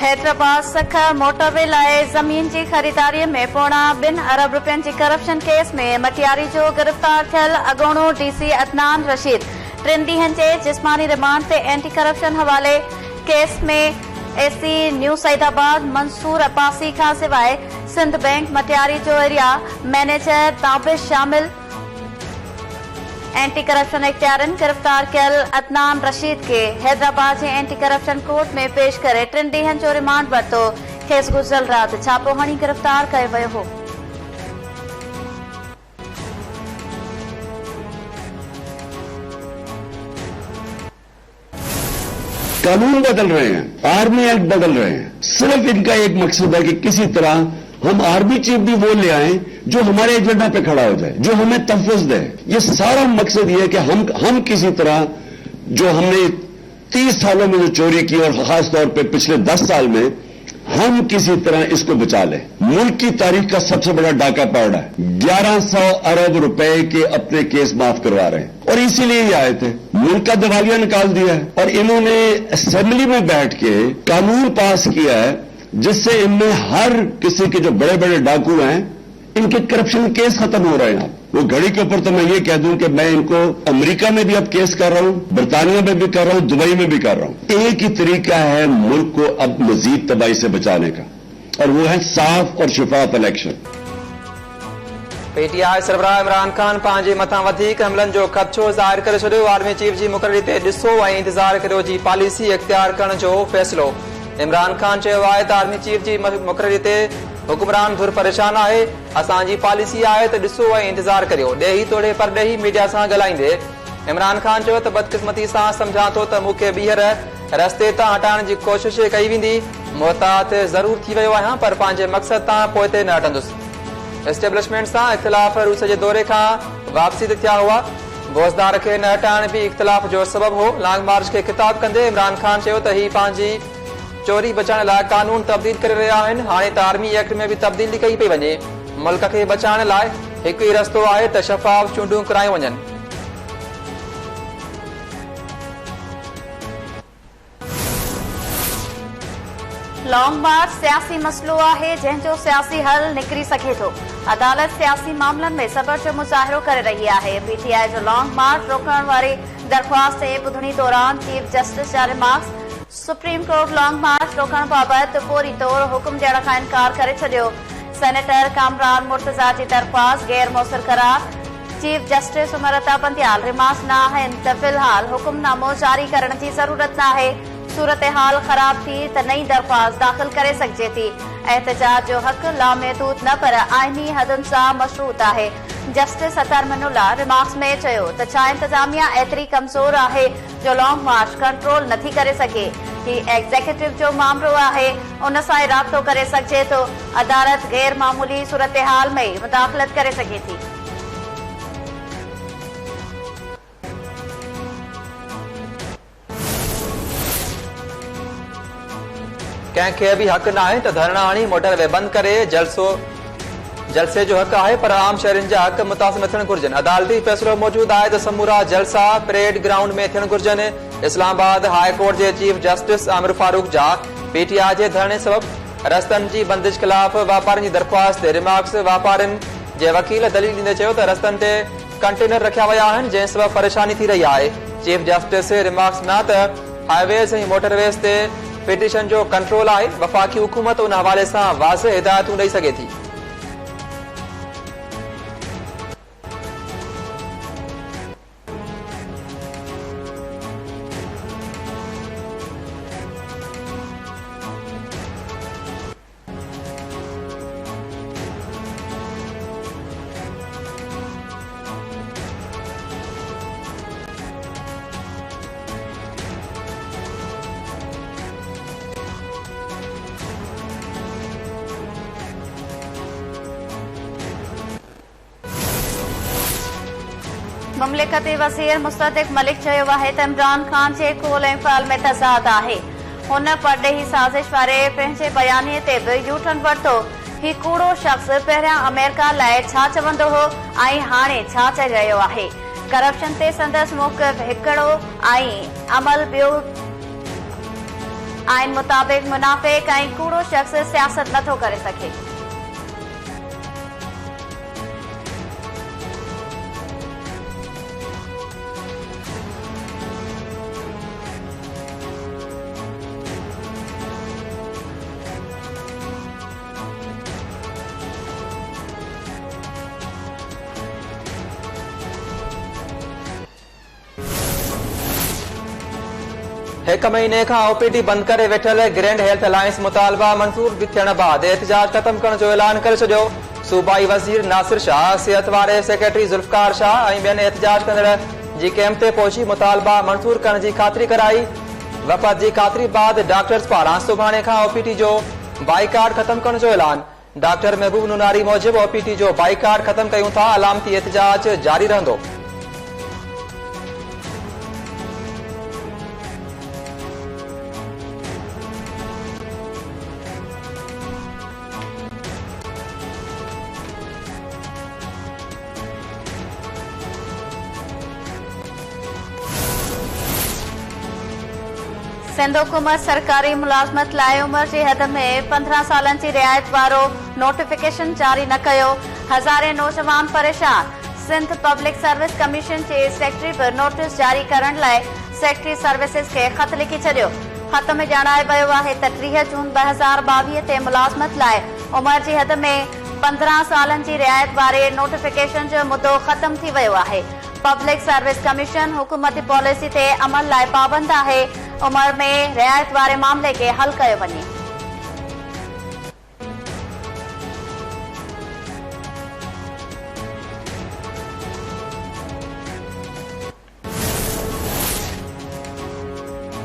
हैदराबाद सख मोटरवे लाइ ज़मीन जी ख़रीदारी में पौणा 2 अरब रुपयनि जी करप्शन केस में मटियारी जो गिरफ़्तार थियल अॻूणो डीसी अदनान रशीद 3 ॾींहनि जे जिस्मानी रिमांड ते एंटी करप्शन हवाले केस में एसी न्यू सईदाबाद मंसूर अब्बासी खां सवाइ सिंध बैंक मटियारी जो एरिया मैनेजर ताबिश शामिल एंटी करप्शन इख्तियारन गिरफ़्तार कयल अदनान रशीद के हैदराबाद जे एंटी करप्शन कोर्ट में पेश करे 3 ॾींहनि जो रिमांड वरितो। खेसि गुज़िरियल राति छापो हणी गिरफ़्तार कयो वियो हो। कानून बदल रहे हैं, आर्मी एक्ट बदल रहे हैं, सिर्फ इनका एक मकसद है कि किसी तरह हम आर्मी चीफ भी वो ले आए जो हमारे एजेंडा पे खड़ा हो जाए, जो हमें तहफ़्फ़ुज़ दे। ये सारा मकसद ये है कि हम किसी तरह जो हमने 30 सालों में जो चोरी की और खासतौर पे पिछले 10 साल में हम किसी तरह इसको बचा लें। मुल्क की तारीख का सबसे बड़ा डाका पड़ रहा है। 1100 अरब रुपए के अपने केस माफ करवा रहे हैं और इसीलिए ये आए थे। मुल्क का दिवालिया निकाल दिया है और इन्होंने असेंबली में बैठ के कानून पास किया है जिससे इनमें हर किसी के जो बड़े बड़े डाकू हैं इनके करप्शन केस खत्म हो रहे हैं। वो घड़ी के ऊपर तो मैं ये कह दूं कि मैं इनको अमेरिका में भी अब केस कर रहा हूं, बरतानिया में भी कर रहा हूं, दुबई में भी कर रहा हूं। एक ही तरीका है मुल्क को अब मजीद तबाही से बचाने का और वो है साफ और शफाफ इलेक्शन। पीटीआई सरबराह इमरान खान पंहिंजे मथां वधीक हमलनि जो ख़दशो ज़ाहिर करे छॾियो। आर्मी चीफ जी मुक़ररी ते ॾिसो ऐं इंतज़ार करियो जी पॉलिसी इख्तियार करण जो फ़ैसिलो। इमरान खान चयो आहे त आर्मी चीफ जी मुक़ररी ते हुकुमरान धुर परेशान आहे। असांजी पॉलिसी आहे त ॾिसो ऐं इंतज़ार करियो। ॾेही तोड़े परॾेही मीडिया सां ॻाल्हाईंदे इमरान खान चयो त बदकिस्मती सां सम्झां थो त मूंखे ॿीहर रस्ते तां हटाइण जी कोशिश कई वेंदी। मुहतात ज़रूर थी वियो आहियां पर पंहिंजे मक़सद तां पोइ ते न हटंदुसि। एस्टेब्लिशमेंट सां इख़्तिलाफ़ रूस जे दौरे खां वापसी ते थिया हुआ। बोज़दार खे न हटाइण बि इख़्तिलाफ़ जो सबबु हो। लॉन्ग मार्च खे ख़िताब कंदे इमरान खान चयो त ही पंहिंजी चोरी बचाइण लाइ कानून तब्दील करे रहिया आहिनि। हाणे त आर्मी एक्ट में बि तब्दीली कई पई वञे। मुल्क खे बचाइण लाइ हिकु ई रस्तो आहे त शफ़ाफ़ चूंडूं करायूं वञनि। लॉन्ग मार्च सियासी मसलो आहे जंहिंजो सियासी हल निकिरी सघे थो। अदालत सियासी मामलनि में सबर जो मुज़ाहिरो करे रही आहे। पीटीआई जो लॉन्ग मार्च रोकण वारी दरख़्वास्त ते ॿुधणी दौरान चीफ जस्टिस जा रिमार्क्स। सुप्रीम कोर्ट लॉन्ग मार्च रोकण बाबति फौरी तौर हुकुम ॾियण खां इनकार करे छॾियो। सेनेटर कामरान मुर्तज़ा जी दरख़्वास्त गैर मौसर करार। Chief justice Umar Ata Bandial remarks न आहिनि त फ़िलहाल हुकुमनामो जारी करण जी ज़रूरत न आहे। सूरत हाल ख़राब थी त नई दरख़्वास्त दाख़िल करे सघिजे थी। एहतजाज जो हक़ लामहदूद न पर आइनी हदुनि सां मशरूत आहे। जस्टिस अतर मनुल्ला रिमार्क्स में चयो त छा इंतज़ामिया एतिरी कमज़ोर आहे जो लॉन्ग मार्च कंट्रोल नथी करे सघे। ही एग्ज़ीक्यूटिव जो मामलो आहे, उन सां ई राब्तो करे सघिजे थो। अदालत गैर मामूली सूरत हाल में ई मुदाख़लत करे सघे थी। कंहिंखे बि हक़ न आहे त धरणा हणी मोटरवे बंदि करे जलसे जो हक़ आहे पर आम शहरियुनि जा हक़ मुतासिम थियण घुर्जनि। अदालती फ़ैसिलो मौजूदु आहे त समूरा जलसा परेड ग्राउंड में थियण घुर्जनि। इस्लामाबाद हाई कोर्ट जे चीफ जस्टिस आमिर फारूक जा पीटीआई जे धरणे सबबि रस्तनि जी बंदिश ख़िलाफ़ वापारियुनि जी दरख़्वास्त ते रिमार्क्स। वापारियुनि जे वकील दलील ॾींदे चयो त रस्तनि ते कंटेनर रखिया विया आहिनि जंहिं सबबि परेशानी थी रही आहे। चीफ जस्टिस रिमार्क्स न त हाईवेज़ ऐं मोटरवेज़ ते पिटीशन जो कंट्रोल आहे। वफ़ाक़ी हुकूमत उन हवाले सां वाज़िह हिदायतूं ॾेई सघे थी। मुमलिकती वज़ीर मुस्तदिक मलिक चयो आहे त इमरान खान जे कोल ऐं फ़ाल में तज़ाद आहे। हुन परॾेही साज़िश वारे पंहिंजे बयानीअ ते बि यूटर्न वरितो। ही कूड़ो शख़्स पहिरियां अमेरिका लाइ छा चवंदो हो ऐं हाणे छा चई रहियो आहे। करप्शन ते संदसि मौक़िफ़ हिकिड़ो ऐं अमल ॿियो आइन मुताबिक़ मुनाफ़िक़ ऐं कूड़ो शख़्स सियासत नथो करे सघे। एक महीने का ओपीडी बंद करे वेठल ग्रैंड हेल्थ अलायंस मुतालबा मंजूर थियण बाद एहतजाज खत्म करण जो ऐलान करे छॾियो। सूबाई वज़ीर नासिर शाह, सिहत वारे सेक्रेटरी ज़ुल्फ़कार शाह ऐं ॿियनि एहतजाज कंदड़ जी कैंप ते पहुची मुतालबा मंजूर करण जी ख़ातिरी कराई। वफ़द जी ख़ातिरी बाद डॉक्टर्स पारां सुभाणे खां ओपीडी जो बाइकाट खत्म करण जो ऐलान। डॉक्टर महबूब नुनारी मूजिब ओपीडी जो बाइकाट खत्म कयूं था, अलामती एहतजाज जारी रहंदो। सिंध हुकूमत सरकारी मुलाज़मत लाइ उमिरि जी हद में 15 सालनि जी रिआयत वारो नोटिफिकेशन जारी न कयो। हज़ारे नौजवान परेशान। सिंध पब्लिक सर्विस कमीशन जे सेक्रेटरी बि नोटिस जारी करण लाइ सेक्रेटरी सर्विसिस खे ख़त लिखी छॾियो। ख़त में ॼाणायो वियो आहे त 30 जून 2022 ते मुलाज़मत लाइ उमिरि जी हद में 15 सालनि जी रिआयत वारे नोटिफिकेशन जो मुदो ख़त्म थी वियो आहे। पब्लिक सर्विस कमीशन हुकूमती पॉलिसी ते अमल लाइ पाबंद आहे। उमिरि में रिआयत वारे मामले खे हल कयो वञे।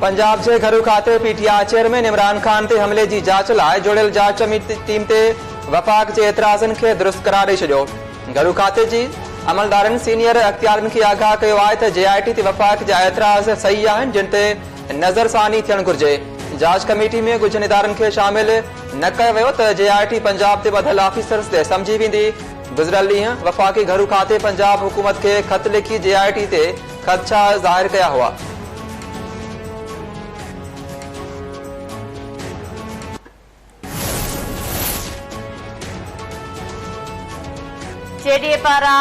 पंजाब जे घरू खाते पीटीआई चेयरमैन इमरान खान ते हमले जी जांच लाइ जोड़ियल जांच टीम ते वफ़ाक़ जे एतिराज़नि खे दुरुस्त करार ॾेई छॾियो। घरू खाते जी अमलदारनि सीनियर अख़्तियारनि खे आगाह कयो आहे त जेआईटी ते वफ़ाक़ जा एतिराज़ सही आहिनि, जिन ते नज़रसानी थियणु घुर्जे। जांच कमेटी में कुझु इदारनि खे शामिल न कयो वियो त जेआईटी पंजाब ते ॿधल ऑफिसर्स ते समझी वेंदी। गुज़िरियल ॾींहुं वफ़ाक़ी घरू खाते पंजाब हुकूमत खे ख़त लिखी जेआईटी ते ख़दशा ज़ाहिर कया हुआ। जेडीए पारां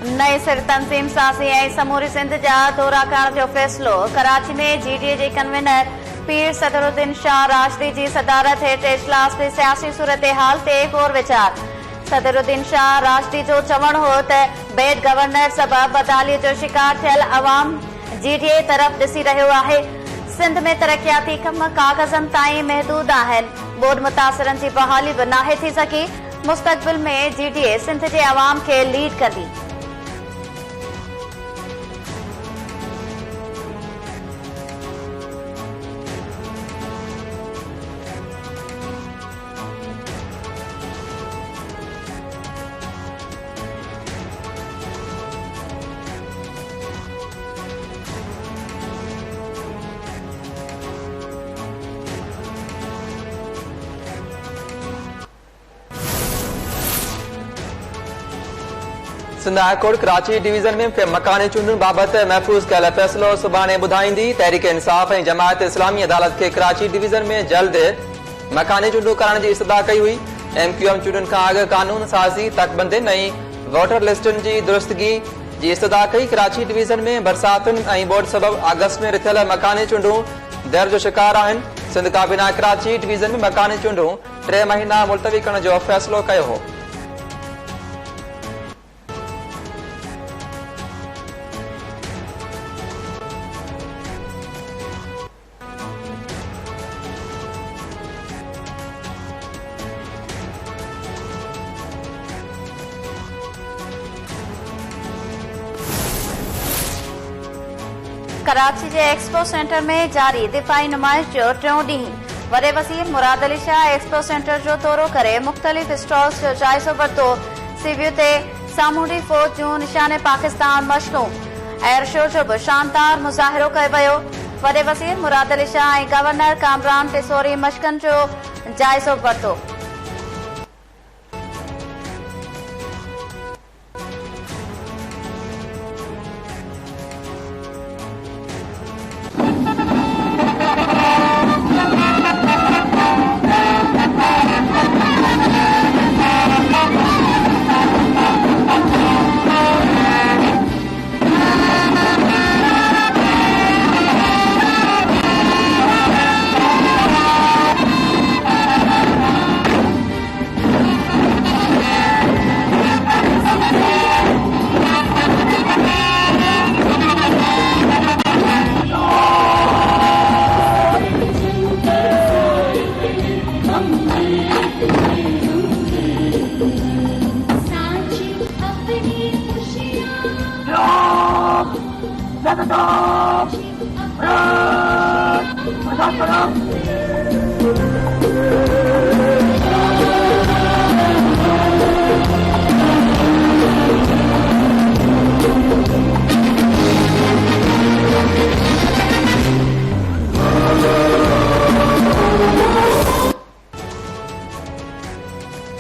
नए सिर तंज़ीम साज़ी ऐं समूरी सिंध जा दौरा करण जो फ़ैसिलो। कराची में जीडीए जे कन्वीनर पीर सदरुद्दीन शाह राशिदी जी सदारत हेठि इजलास में सियासी सूरत हाल ते गौर वीचार। सदरुद्दीन शाह राशिदी जो चवणु हो त बेड गवर्नर सबब बदालीअ जो शिकार थियल अवाम जीडीए तरफ़ ॾिसी रहियो आहे। सिंध में तरक़ियाती कम कागज़नि ताईं महदूद आहिनि। बोर्ड मुतासिरनि जी बहाली बि नाहे थी सघी। मुस्तक़बिल में जीडीए सिंध जे अवाम खे लीड कंदी। Sindh high court Karachi division में मकानी चूंडुनि बाबति महफ़ूज़ कयल फ़ैसिलो सुभाणे ॿुधाईंदी। तहरीक इंसाफ़ ऐं जमायत इस्लामी अदालत खे कराची डिवीज़न में जल्द मकानी चूंडूं करण जी इस्तदा कई हुई। एमक्यूएम चूंडुनि खां अॻु कानून साज़ी, तकबंदियुनि ऐं वोटर लिस्टुनि जी दुरुस्तगी जी इस्तदा कई। कराची डिवीज़न में बरसातुनि ऐं बोर्ड सबब अगस्त में रिथियल मकानी चूंडूं दर जो शिकार आहिनि। सिंध काबीना कराची डिवीज़न में मकानी चूंडूं 3 महीना मुलतवी करण जो फ़ैसिलो कयो हो। कराची जे एक्सपो सेंटर में जारी दिफ़ाई नुमाइश जो टियों ॾींहुं। वॾे वज़ीर मुराद अली शाह एक्सपो सेंटर जो दौरो करे मुख़्तलिफ़ स्टॉल्स जो जाइज़ो वरितो। सीवियो ते सामूंडी फ़ौज जूं निशाने पाकिस्तान मशक़ूं एयर शो जो बि शानदार मुज़ाहिरो कयो वियो। वॾे वज़ीर मुराद अली शाह ऐं गवर्नर कामरान टिसोरी मशक़नि जो जाइज़ो वरितो।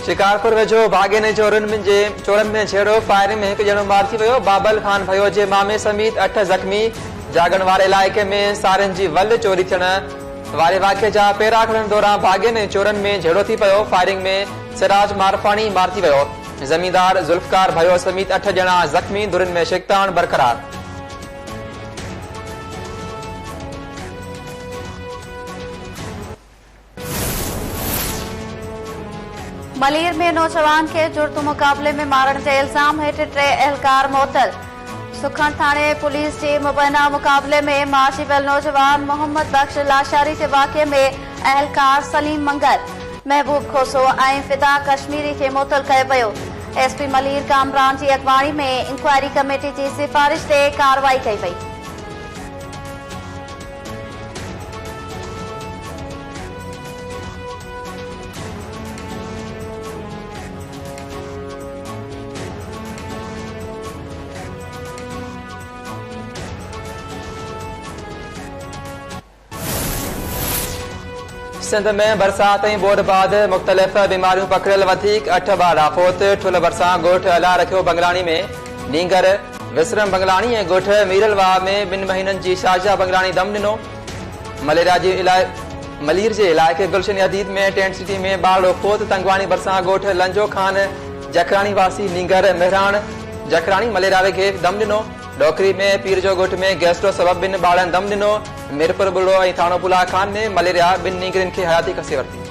शिकारपुर वेझो भागे ने चोरन में छेड़ो फायरिंग में एक ॼणो मार थी वियो। बाबल खान भयो जे मामे समेत 8 ज़ख़्मी। जागण वारे इलाइक़े में सारिन जी वल चोरी थियण वारे वाक़े जा पेरा खणण दौरान भागे ने चोरन में झेड़ो थी पियो। फायरिंग में सिराज मारफाणी मार थी वियो। ज़मींदार ज़ुल्फ़कार भयो समेत 8 ॼणा ज़ख़्मी। धुरिन में शिकतान बरक़रार। मलीर में नौजवान के जुर्त मुकाबले में मारण के इल्जाम हेठ 3 एहलकार मुअत्तल। सुखण थाने पुलिस के मुबैना मुकाबले में मारी वियल नौजवान मोहम्मद बख्श लाशारी के वाक़े में एहलकार सलीम मंगल, महबूब खोसो और फिदा कश्मीरी के मुअत्तल किया वियो। एसपी मलीर कामरान की अगवानी में इंक्वायरी कमेटी की सिफारिश से कार्रवाई की वई। सिंध में बरसात ऐं बोड बाद मुख़्तलिफ़ बीमारियूं पकड़ियल वधीक 8 ॿार आफोत। ठुल बरसां ॻोठ हला रखियो बंगलाणी में। नींगर विसरम बंगलाणी ऐं ॻोठ मीरलवाह में 2 महीननि जी शारजा बंगलाणी दम ॾिनो। मलीर जे इलाइक़े गुलशन हदीद में टेंट सिटी में ॿारड़ो फोत। तंगवाणी बरसां ॻोठ लंजो खान जखराणी वासी नींगर मेहरान जखराणी मलेरिया खे दम ॾिनो। डोकरी में पीर जो ॻोठ में गैस्ट्रो सबब 2 ॿारनि दम ॾिनो। मीरपुर बुढ़ो ऐं थाणो पुला खान में मलेरिया 2 नींगरनि खे हयाती कसे वरिती।